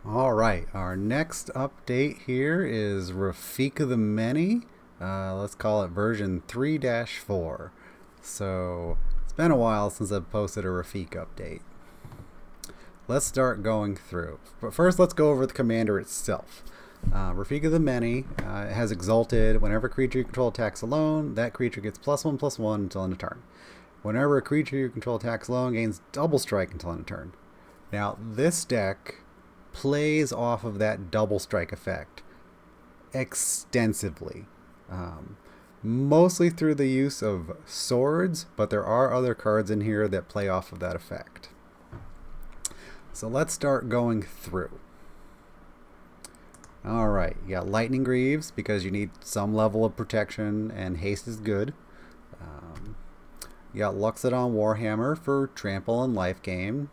All right, our next update here is Rafiq of the Many. Let's call it version 3-4. So it's been a while since I've posted a Rafiq update. Let's start going through. But first, let's go over the commander itself. Rafiq of the Many has exalted. Whenever a creature you control attacks alone, that creature gets +1/+1 until end of turn. Whenever a creature you control attacks alone, gains double strike until end of turn. Now, this deck plays off of that double strike effect extensively. Mostly through the use of swords, but there are other cards in here that play off of that effect. So let's start going through. Alright, you got Lightning Greaves because you need some level of protection and haste is good. You got Luxodon Warhammer for trample and life gain.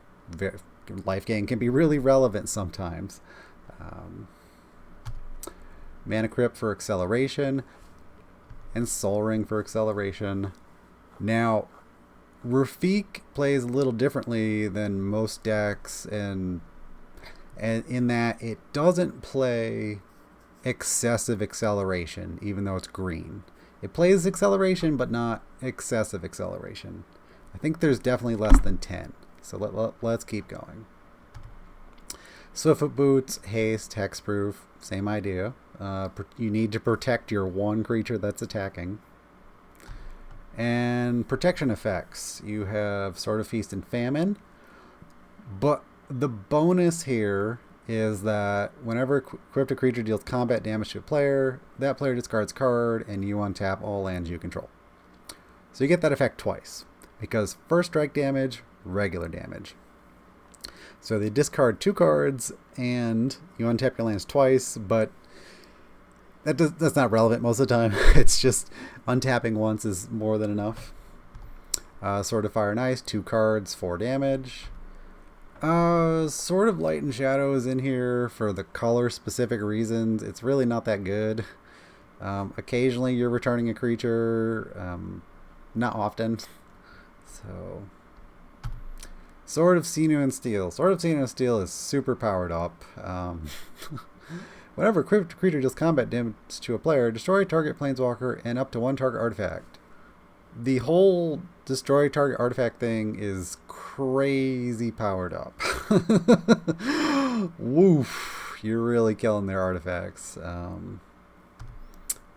Life gain can be really relevant sometimes. Mana Crypt for acceleration, and Soul Ring for acceleration. Now, Rafiq plays a little differently than most decks, and in that it doesn't play excessive acceleration, even though it's green. It plays acceleration, but not excessive acceleration. I think there's definitely less than 10. So let's keep going. Swiftfoot Boots, haste, hexproof, same idea. You need to protect your one creature that's attacking. And protection effects. You have Sword of Feast and Famine. But the bonus here is that whenever equipped a creature deals combat damage to a player, that player discards a card and you untap all lands you control. So you get that effect twice. Because first strike damage, regular damage. So they discard 2 cards and you untap your lands twice, but that's not relevant most of the time. It's just untapping once is more than enough. Sword of Fire and Ice, 2 cards, 4 damage. Sword of Light and Shadow is in here for the color specific reasons. It's really not that good. Occasionally you're returning a creature, not often. So, Sword of Sinew and Steel. Sword of Sinew and Steel is super powered up. Whenever a creature deals combat damage to a player, destroy target planeswalker and up to 1 target artifact. The whole destroy target artifact thing is crazy powered up. Woof. You're really killing their artifacts.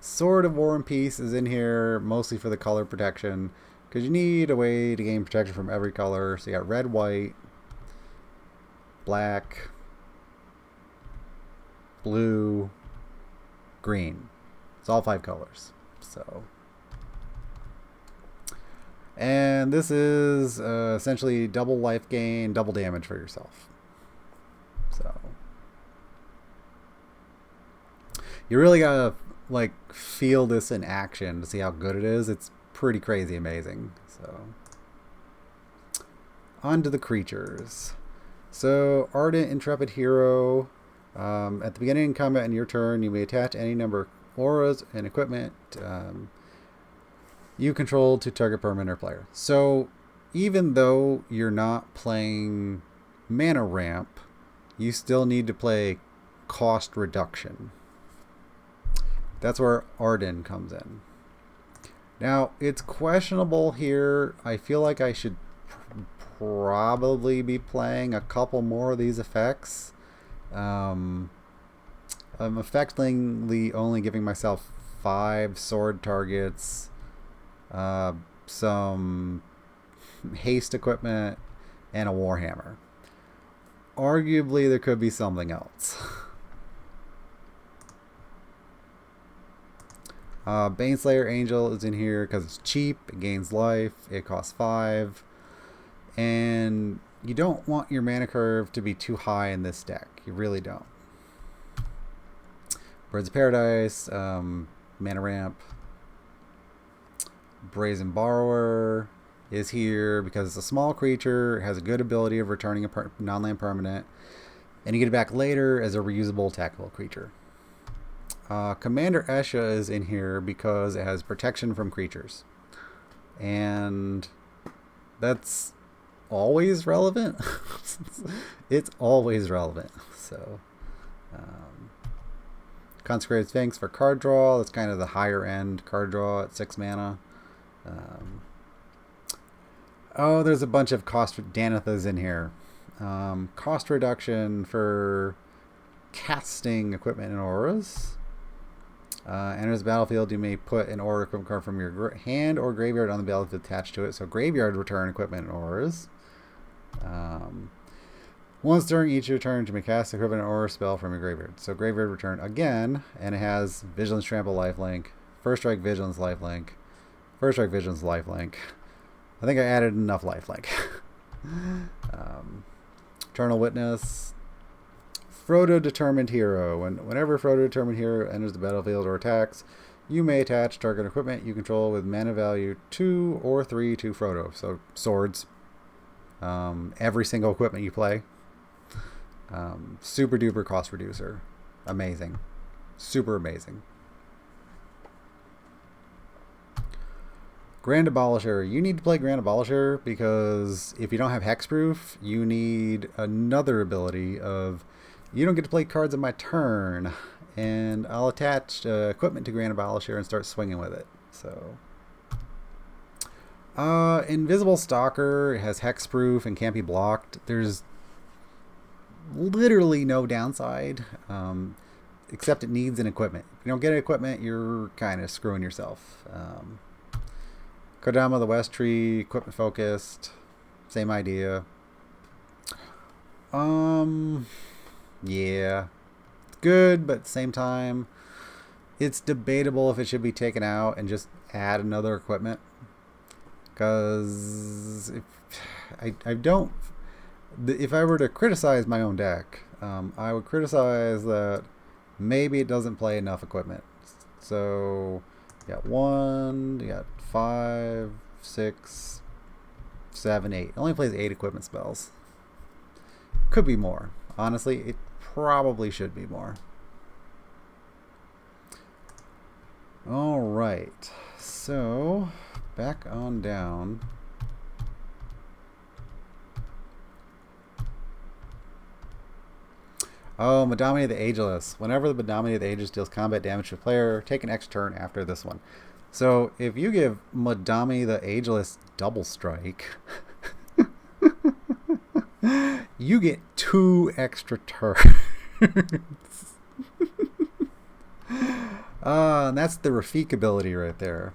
Sword of War and Peace is in here mostly for the color protection. Because you need a way to gain protection from every color. So you got red, white, black, blue, green. It's all 5 colors. So, and this is essentially double life gain, double damage for yourself. So you really gotta like feel this in action to see how good it is. It's pretty crazy amazing. So on to the creatures. So Ardent Intrepid Hero. At the beginning of combat in your turn, you may attach any number of auras and equipment you control to target permanent or player. So even though you're not playing mana ramp, you still need to play cost reduction. That's where Arden comes in. Now, it's questionable here. I feel like I should probably be playing a couple more of these effects. I'm effectively only giving myself 5 sword targets, some haste equipment, and a Warhammer. Arguably, there could be something else. Baneslayer Angel is in here because it's cheap, it gains life, it costs 5, and you don't want your mana curve to be too high in this deck. You really don't. Birds of Paradise, mana ramp. Brazen Borrower is here because it's a small creature, has a good ability of returning a non-land permanent, and you get it back later as a reusable attackable creature. Commander Esha is in here because it has protection from creatures. And that's always relevant. It's always relevant. So, um, Consecrated Sphinx for card draw. That's kind of the higher end card draw at 6 mana. Oh, there's a bunch of cost Danithas in here. Cost reduction for casting equipment and auras. Enters the battlefield, you may put an aura equipment card from your hand or graveyard on the battlefield attached to it. So graveyard return equipment and auras. Once during each of your turns, you may cast equipment and aura spell from your graveyard. So graveyard return again, and it has Vigilance, Trample, Lifelink, First Strike, Vigilance, Lifelink, First Strike, Vigilance, Lifelink. I think I added enough Lifelink. Eternal Witness. Frodo Determined Hero. Whenever Frodo Determined Hero enters the battlefield or attacks, you may attach target equipment you control with mana value 2 or 3 to Frodo. So swords. Every single equipment you play. Super duper cost reducer. Amazing. Super amazing. Grand Abolisher. You need to play Grand Abolisher because if you don't have Hexproof, you need another ability of you don't get to play cards on my turn, and I'll attach equipment to Grand Abolisher and start swinging with it. So, Invisible Stalker has Hexproof and can't be blocked. There's literally no downside, except it needs an equipment. If you don't get an equipment, you're kind of screwing yourself. Kodama the West Tree, equipment focused, same idea. Yeah, it's good, but at the same time, it's debatable if it should be taken out and just add another equipment. Because if I were to criticize my own deck, I would criticize that maybe it doesn't play enough equipment. So you got 1, you got 5, 6, 7, 8. It only plays 8 equipment spells. Could be more. Honestly, it probably should be more. Alright. So, back on down. Oh, Madame the Ageless. Whenever the Madame the Ageless deals combat damage to a player, take an extra turn after this one. So, if you give Madame the Ageless double strike, you get 2 extra turns. And that's the Rafiq ability right there.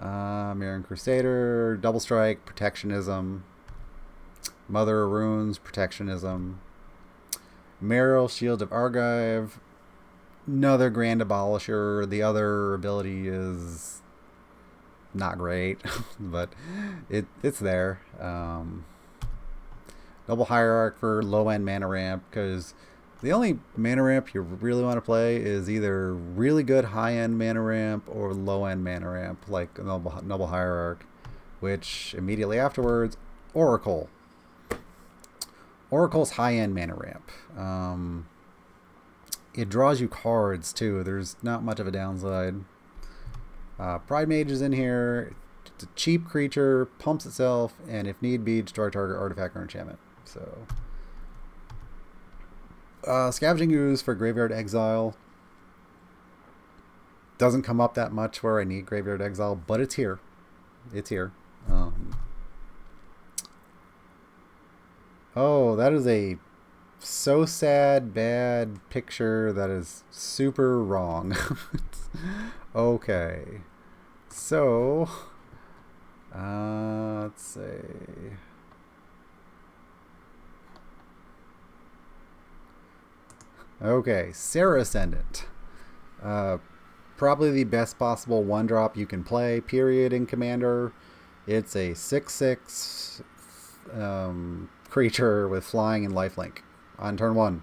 Mirran Crusader, double strike, protectionism. Mother of Runes, protectionism. Meryl, Shield of Argive. Another Grand Abolisher. The other ability is not great, but it's there. Double Hierarch for low-end mana ramp, because the only mana ramp you really want to play is either really good high-end mana ramp or low-end mana ramp, like Noble Hierarch, which immediately afterwards, Oracle. Oracle's high-end mana ramp. It draws you cards, too. There's not much of a downside. Pride Mage is in here. It's a cheap creature, pumps itself, and if need be, destroy target artifact or enchantment. So, Scavenging Ooze for Graveyard Exile. Doesn't come up that much where I need Graveyard Exile, but it's here. It's here. Oh, that is a so sad, bad picture that is super wrong. Okay. So, let's see. Okay, Sarah Ascendant. Probably the best possible 1-drop you can play, period, in Commander. It's a 6/6 creature with flying and lifelink on turn 1.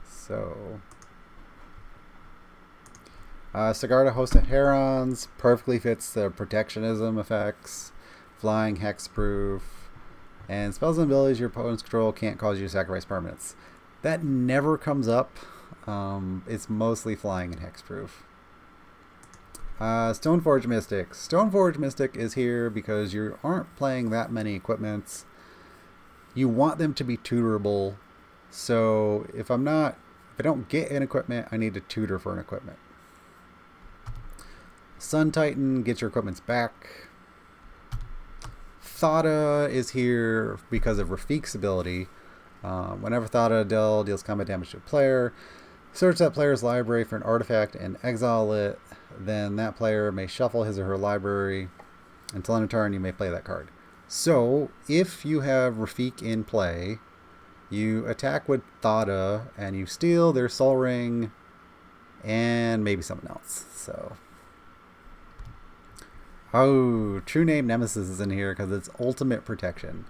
So, Sigarda, Host of Herons, perfectly fits the protectionism effects, flying, hexproof, and spells and abilities your opponent's control can't cause you to sacrifice permanents. That never comes up. It's mostly flying and hexproof. Stoneforge Mystic. Stoneforge Mystic is here because you aren't playing that many equipments. You want them to be tutorable. So if I don't get an equipment, I need to tutor for an equipment. Sun Titan gets your equipments back. Thada is here because of Rafiq's ability. Whenever Thada deals combat damage to a player, search that player's library for an artifact and exile it. Then that player may shuffle his or her library. Until end of turn, you may play that card. So, if you have Rafiq in play, you attack with Thada and you steal their Soul Ring and maybe something else. So, oh, True Name Nemesis is in here because it's ultimate protection.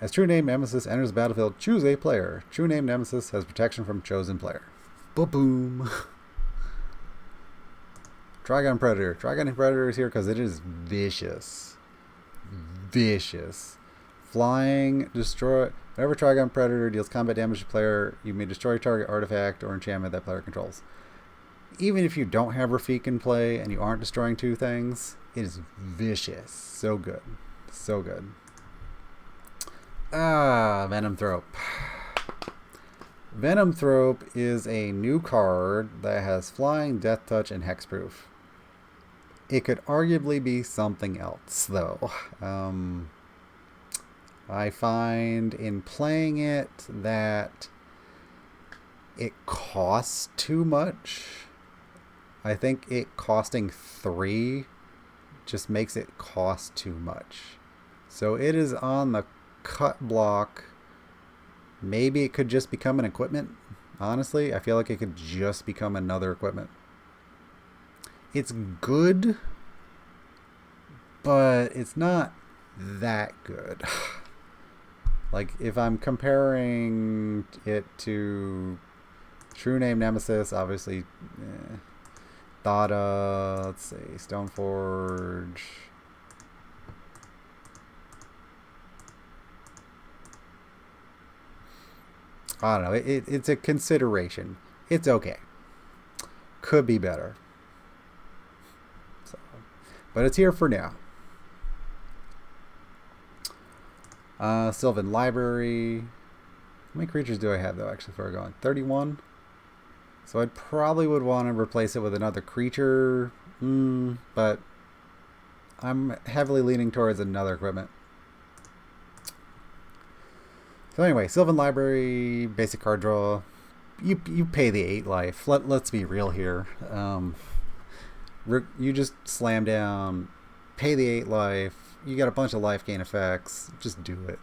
As True Name Nemesis enters the battlefield, choose a player. True Name Nemesis has protection from chosen player. Ba-boom. Trigon Predator. Trigon Predator is here because it is vicious. Vicious. Flying, destroy. Whenever Trigon Predator deals combat damage to player, you may destroy target artifact or enchantment that player controls. Even if you don't have Rafiq in play and you aren't destroying two things, it is vicious. So good. So good. Venomthrope. Venomthrope is a new card that has flying, death touch, and hexproof. It could arguably be something else, though. I find in playing it that it costs too much. I think it costing 3 just makes it cost too much. So it is on the cut block. Maybe it could just become an equipment. Honestly, I feel like it could just become another equipment. It's good, but it's not that good. Like, if I'm comparing it to True Name Nemesis, obviously, Thada, let's see, Stoneforge. I don't know. It's a consideration. It's okay. Could be better. So, but it's here for now. Sylvan Library. How many creatures do I have, though, actually, before I go on? 31. So I probably would want to replace it with another creature. But I'm heavily leaning towards another equipment. So anyway, Sylvan Library, basic card draw. You pay the 8 life. Let's be real here. You just slam down, pay the 8 life. You got a bunch of life gain effects. Just do it.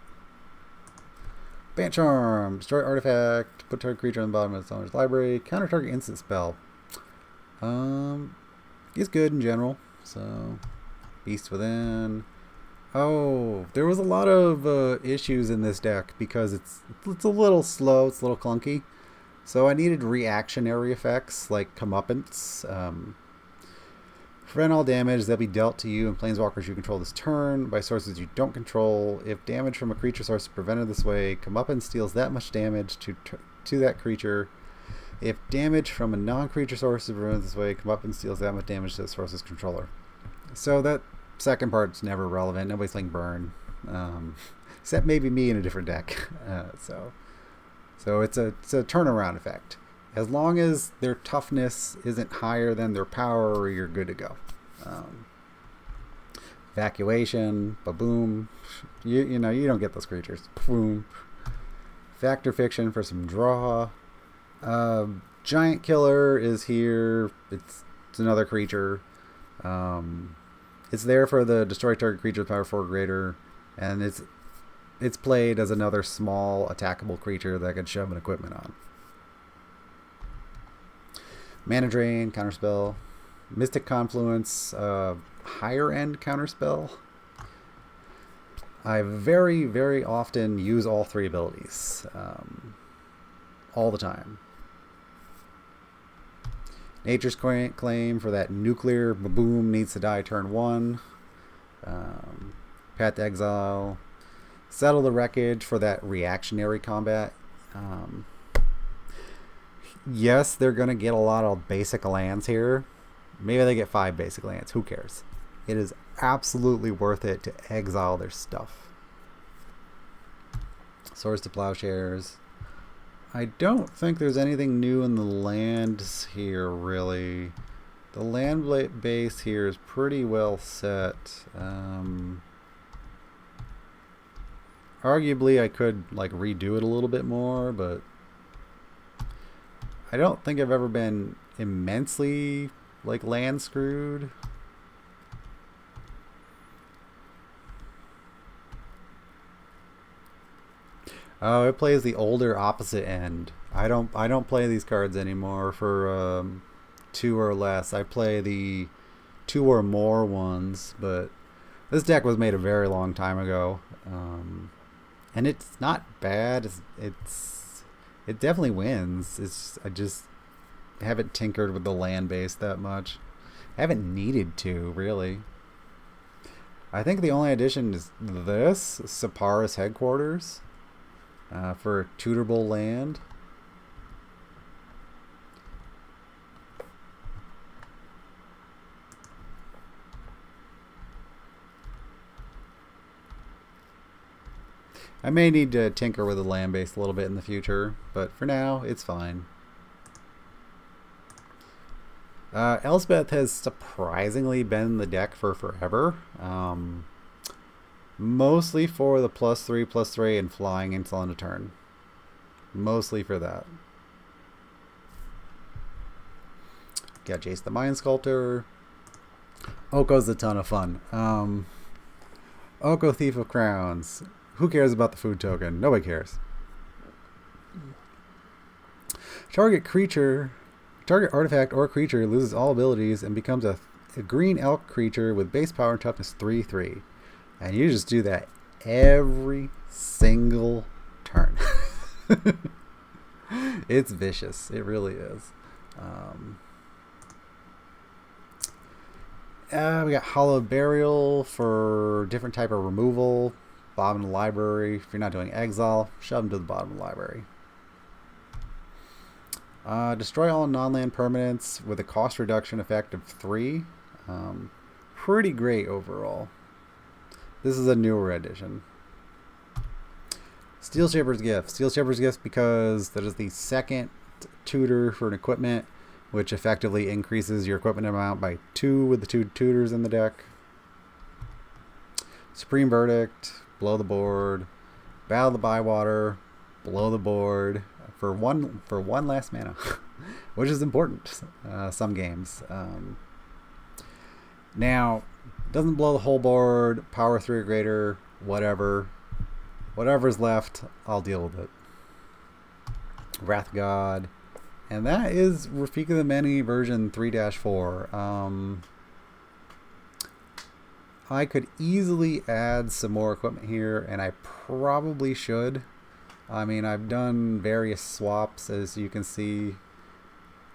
Bant Charm, destroy artifact, put target creature on the bottom of its owner's library, counter target instant spell. It's good in general. So, Beast Within. Oh, there was a lot of issues in this deck because it's a little slow, it's a little clunky. So I needed reactionary effects like Comeuppance. Prevent all damage that be dealt to you and planeswalkers you control this turn by sources you don't control. If damage from a creature source is prevented this way, Comeuppance deals that much damage to that creature. If damage from a non-creature source is prevented this way, Comeuppance deals that much damage to the source's controller. So that second part's never relevant. Nobody's playing Burn, except maybe me in a different deck. So it's a turnaround effect. As long as their toughness isn't higher than their power, you're good to go. Evacuation, ba-boom. You know, you don't get those creatures. Boom. Factor Fiction for some draw. Giant Killer is here. It's another creature. It's there for the destroy target creature with power 4 or greater, and it's played as another small attackable creature that can shove an equipment on. Mana Drain, Counterspell. Mystic Confluence, higher end Counterspell. I very, very often use all 3 abilities. All the time. Nature's Claim for that nuclear boom needs to die turn 1. Path to Exile. Settle the Wreckage for that reactionary combat. Yes, they're going to get a lot of basic lands here, Maybe they get 5 basic lands. Who cares? It is absolutely worth it to exile their stuff. Swords to Plowshares. I don't think there's anything new in the lands here, really. The land base here is pretty well set. Arguably, I could like redo it a little bit more, but I don't think I've ever been immensely like land screwed. Oh, it plays the older opposite end. I don't play these cards anymore for 2 or less. I play the 2 or more ones, but this deck was made a very long time ago. And it's not bad. It definitely wins. I just haven't tinkered with the land base that much. I haven't needed to, really. I think the only addition is this, Separa's Headquarters, for tutorable land. I may need to tinker with the land base a little bit in the future, but for now, it's fine. Elspeth has surprisingly been in the deck for forever. Mostly for the +3/+3 and flying until end of turn. Mostly for that. Got Jace the Mind Sculptor. Oko's a ton of fun. Oko Thief of Crowns. Who cares about the food token? Nobody cares. Target artifact or creature loses all abilities and becomes a green elk creature with base power and toughness 3/3. And you just do that every single turn. It's vicious. It really is. We got Hallowed Burial for different type of removal. Bottom of the library. If you're not doing exile, shove them to the bottom of the library. Destroy all non-land permanents with a cost reduction effect of 3. Pretty great overall. This is a newer edition. Steel Shepherd's Gift. Steel Shepherd's Gift because that is the second tutor for an equipment, which effectively increases your equipment amount by 2 with the 2 tutors in the deck. Supreme Verdict. Blow the board. Battle the Bywater. Blow the board for one last mana, which is important. Some games. Now, doesn't blow the whole board. Power 3 or greater. Whatever's left, I'll deal with it. Wrath God, and that is Rafiq of the Many version 3-4. I could easily add some more equipment here, and I probably should. I mean, I've done various swaps, as you can see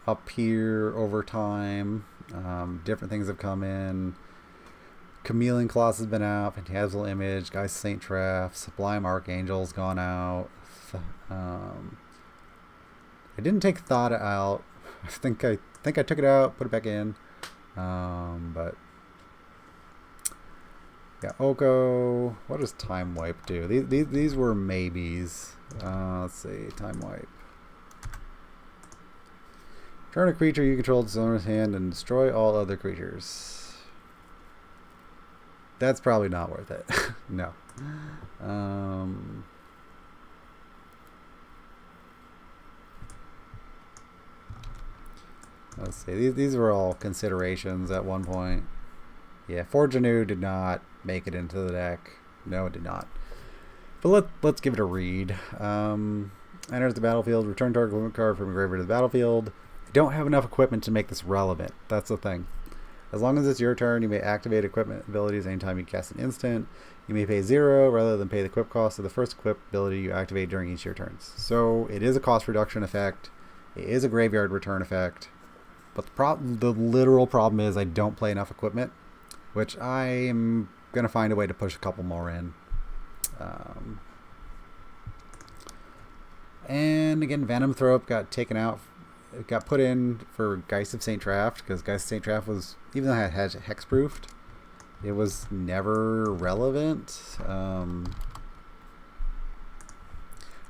up here over time. Different things have come in. Chameleon Claws has been out. Phantasmal Image, Guys Saint Traff, Sublime Archangel's gone out. I didn't take Thought out. I think I took it out, put it back in. But yeah, Oko. What does Time Wipe do? These were maybes. Let's see. Time Wipe. Turn a creature you control to its owner's hand and destroy all other creatures. That's probably not worth it. No. Let's see. These were all considerations at one point. Yeah, Forge Anew did not make it into the deck. No, it did not. But let's give it a read. Enters the battlefield. Return target equipment card from a graveyard to the battlefield. I don't have enough equipment to make this relevant. That's the thing. As long as it's your turn, you may activate equipment abilities anytime you cast an instant. You may pay 0 rather than pay the equip cost of the first equip ability you activate during each of your turns. So it is a cost reduction effect. It is a graveyard return effect. But the literal problem is I don't play enough equipment, which I am going to find a way to push a couple more in. And again, Venom Thrope got taken out it got put in for Geist of St. Traft, because Geist of St. Traft was, even though it had hexproofed, it was never relevant.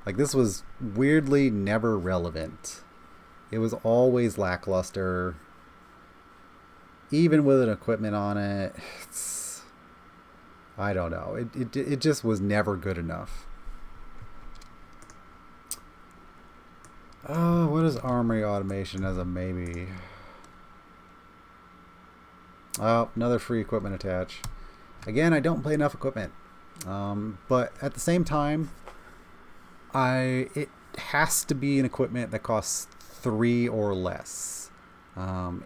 Like, this was weirdly never relevant. It was always lackluster. Even with an equipment on it, I don't know. It just was never good enough. Oh, what is Armory Automation as a maybe? Oh, another free equipment attach. Again, I don't play enough equipment. But at the same time, it has to be an equipment that costs 3 or less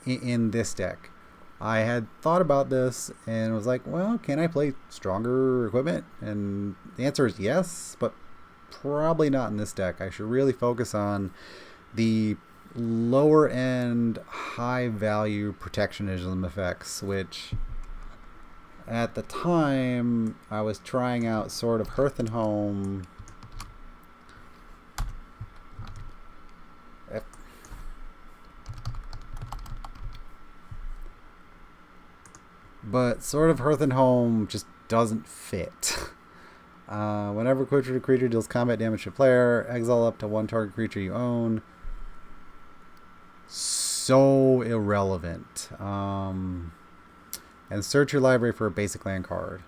in this deck. I had thought about this and was like, well, can I play stronger equipment? And the answer is yes, but probably not in this deck. I should really focus on the lower end, high value protectionism effects, which at the time I was trying out Sword of Hearth and Home. But Sword of Hearth and Home just doesn't fit. Whenever creature deals combat damage to player, exile up to 1 target creature you own. So irrelevant. And search your library for a basic land card.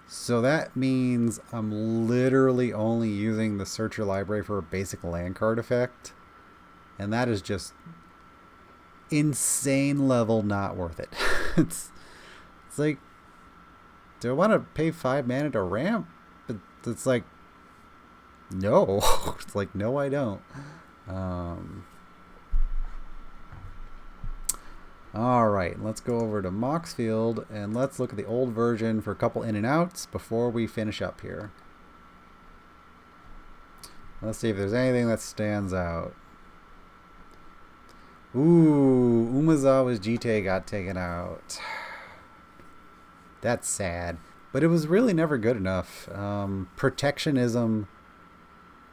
So that means I'm literally only using the search your library for a basic land card effect. And that is just insane level not worth it. It's like, do I want to pay 5 mana to ramp? But it's like, no. It's like, no, I don't. Alright, let's go over to Moxfield and let's look at the old version for a couple in and outs before we finish up here. Let's see if there's anything that stands out. Ooh, Umezawa's Jite got taken out. That's sad. But it was really never good enough. Protectionism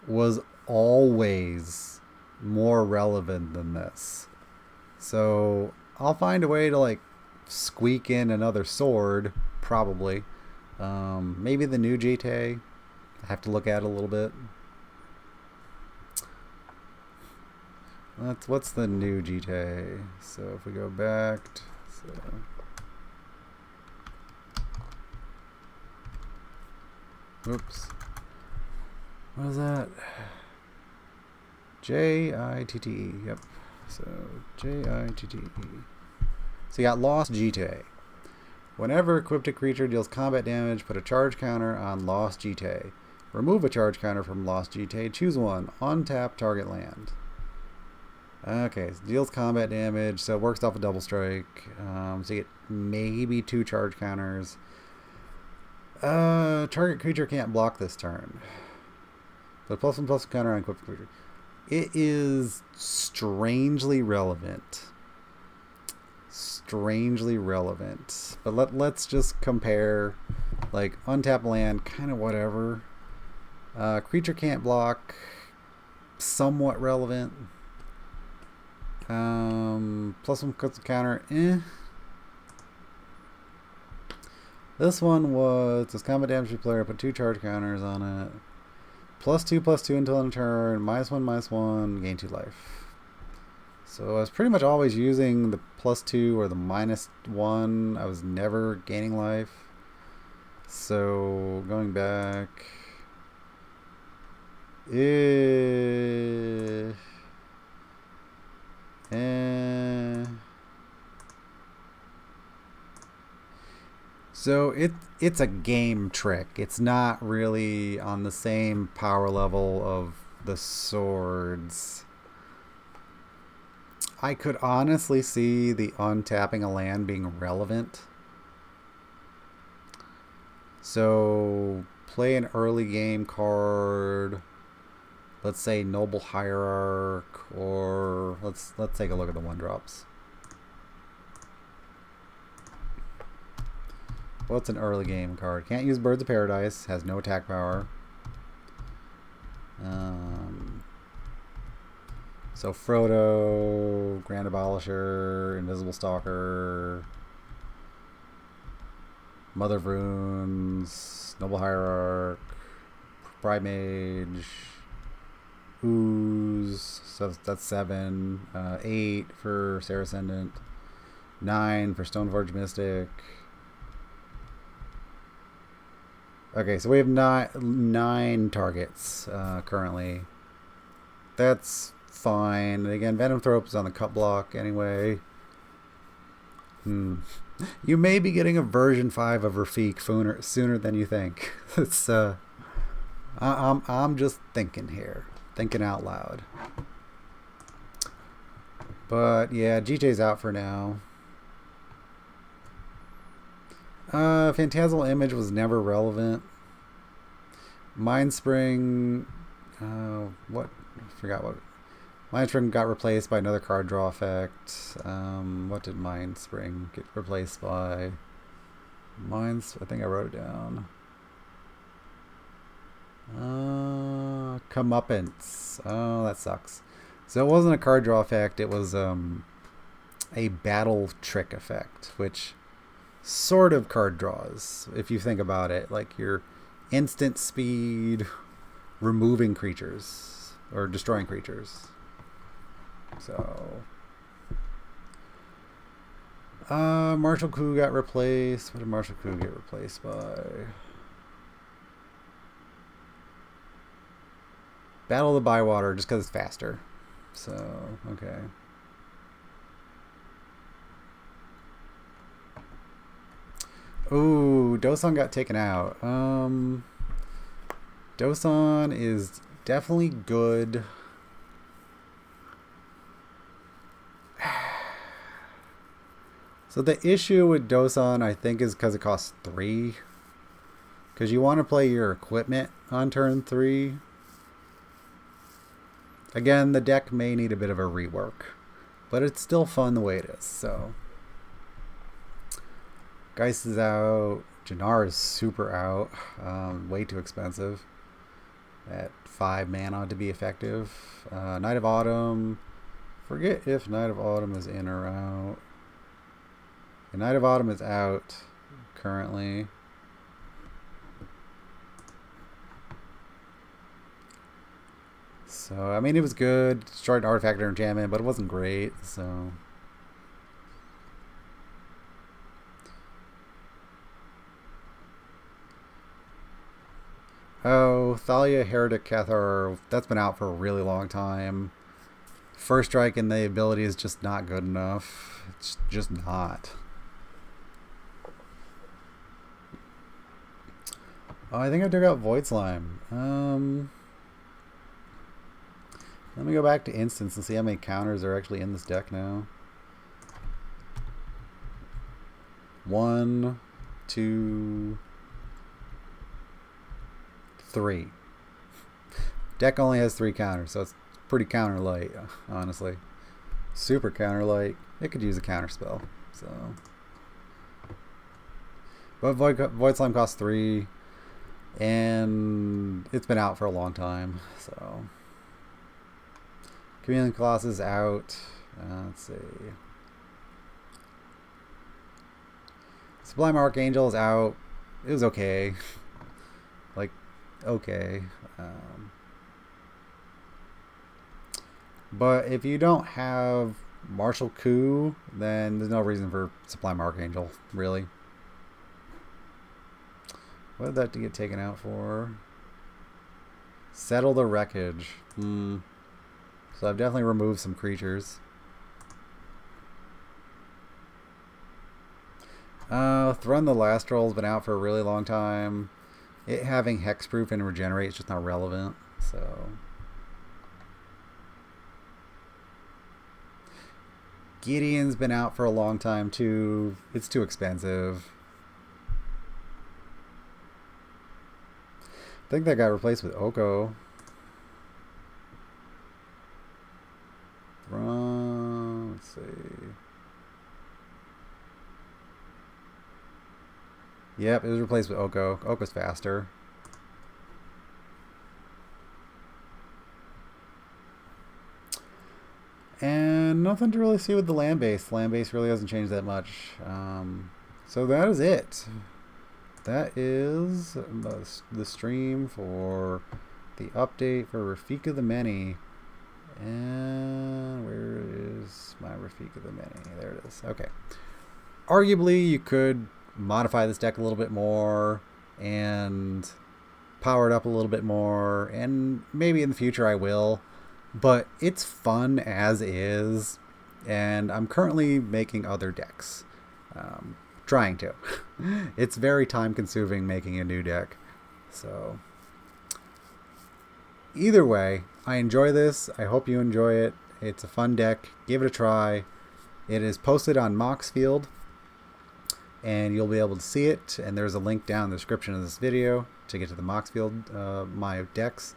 was always more relevant than this. So I'll find a way to like squeak in another sword, probably. Maybe the new Jite. I have to look at it a little bit. What's the new Jite? So if we go back, oops. What is that? J-I-T-T-E. Yep. So J-I-T-T-E. So you got Lost Jite. Whenever equipped a creature deals combat damage, put a charge counter on Lost Jite. Remove a charge counter from Lost Jite. Choose one. Untap target land. Okay, so deals combat damage, so it works off a double strike. So you get maybe 2 charge counters. Target creature can't block this turn. But +1/+1 counter on equipped creature. It is strangely relevant. Strangely relevant. But let's just compare, like, untap land, kind of whatever. Creature can't block, somewhat relevant. +1 counter, This one was this combat damage to player, put 2 charge counters on it. +2/+2 until end of turn, -1/-1, gain 2 life. So I was pretty much always using the +2 or the -1. I was never gaining life. So going back, so it's a game trick. It's not really on the same power level of the swords. I could honestly see the untapping a land being relevant. So play an early game card. Let's say Noble Hierarch, or let's take a look at the 1-drops. What's an early game card? Can't use Birds of Paradise. Has no attack power. So Frodo, Grand Abolisher, Invisible Stalker, Mother of Runes, Noble Hierarch, Pride Mage, Ooze, so that's 7, 8 for Sarah Ascendant, 9 for Stoneforge Mystic. Okay, so we have 9 targets currently. That's fine. Again, Venom Thrope is on the cut block anyway. You may be getting a version 5 of Rafiq sooner than you think. It's I'm just thinking here, thinking out loud. But yeah, GJ's out for now. Phantasmal Image was never relevant. Mindspring, what? I forgot what. Mindspring got replaced by another card draw effect. What did Mindspring get replaced by? I think I wrote it down. Comeuppance. Oh, that sucks. So it wasn't a card draw effect. It was a battle trick effect, which sort of card draws, if you think about it. Like your instant speed, removing creatures or destroying creatures. So Martial Coup got replaced. What did Martial Coup get replaced by? Battle of the Bywater, just because it's faster. So, okay. Ooh, Dosan got taken out. Dosan is definitely good. So the issue with Dosan, I think, is because it costs 3. Because you want to play your equipment on turn 3. Again, the deck may need a bit of a rework, but it's still fun the way it is. So, Geist is out. Jannar is super out. Way too expensive at 5 mana to be effective. Knight of Autumn. Forget if Knight of Autumn is in or out. The Knight of Autumn is out currently. So, I mean, it was good. Destroyed an artifact or enchantment, but it wasn't great. So, oh, Thalia Heretic Cathar, that's been out for a really long time. First strike and the ability is just not good enough. It's just not. Oh, I think I took out Void Slime. Let me go back to Instance and see how many counters are actually in this deck now. 1, 2, 3. Deck only has 3 counters, so it's pretty counter light, honestly. Super counter light. It could use a counter spell. So, but Void Slime costs 3, and it's been out for a long time. So, Chameleon Colossus is out. Let's see. Sublime Archangel is out. It was okay. Like, okay. But if you don't have Martial Coup, then there's no reason for Sublime Archangel, really. What did that get taken out for? Settle the Wreckage. So I've definitely removed some creatures. Thrun the Lastral has been out for a really long time. It having hexproof and regenerate is just not relevant. So Gideon's been out for a long time too. It's too expensive. I think that got replaced with Oko. Let's see. Yep, it was replaced with Oko. Oko's faster. And nothing to really see with the land base. Land base really hasn't changed that much. So that is it. That is the stream for the update for Rafiq of the Many. And where is my Rafiq of the Many? There it is. Okay. Arguably, you could modify this deck a little bit more and power it up a little bit more. And maybe in the future I will. But it's fun as is. And I'm currently making other decks. Trying to. It's very time consuming making a new deck. So either way, I enjoy this. I hope you enjoy it. It's a fun deck. Give it a try. It is posted on Moxfield, and you'll be able to see it. And there's a link down in the description of this video to get to the Moxfield, my decks.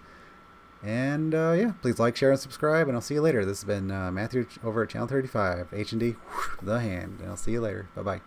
And yeah, please like, share, and subscribe. And I'll see you later. This has been Matthew over at Channel 35, H&D, the hand. And I'll see you later. Bye-bye.